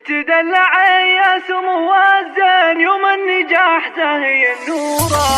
تدلعي يا سمو الزين يوم النجاح زاهي النورة.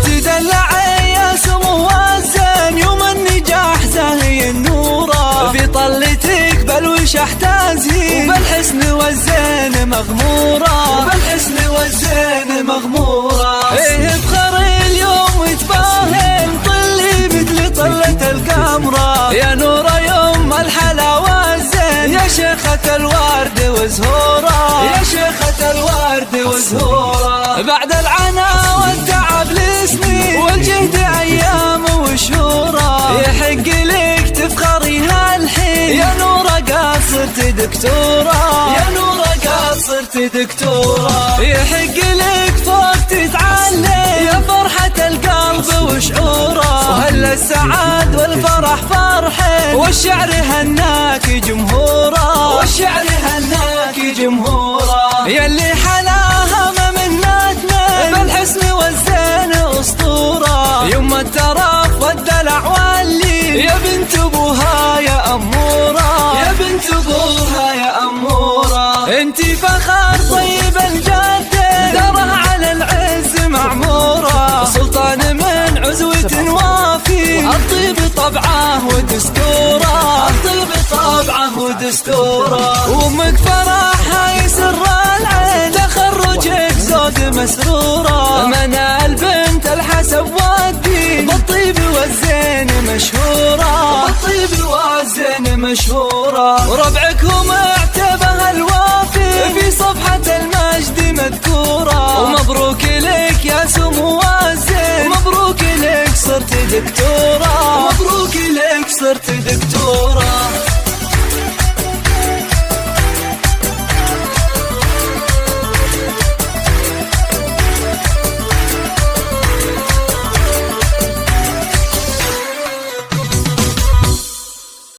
تدلعي يا سمو الزين يوم النجاح زاهي النورة، في طلتك بلوش احتازي وبالحسن والزين مغمورة، وبالحسن والزين مغمورة. ايه بخر اليوم يتباهي طلي مثل طلة القمرة، يا نورة يوم الحلا والزين يا شيخة الورد وزهورة، يا شيخة الورد وزهورة. بعد العنا والتعب لسنين والجهد ايام وشهورة، يحق لك تفخري هالحين يا نورة قد صرت دكتورة، يا نورة قد صرت دكتورة. يحق لك فوق تتعلم يا فرحة القلب وشعوره، وهلا السعاد والفرح فرحين والشعر هناك جمهوره، والشعر هناك جمهوره. يلي حلاها ما منتنا بالحسن والزين اسطوره، يوم الترف والدلع واللي يا بنت ابوها يا اموره، يا بنت ابوها يا اموره. انتي فخر طيب الجد دره على العز معموره، سلطان من عزوة وافي الطيب طبعه ودستوره، الطيب طبعه ودستوره. وامك فرحها يسر العين تخرجك زود مسروره، منى البنت الحسب والدين بالطيب والزين مشهوره، بالطيب والزين مشهوره. وربعكم اعتبر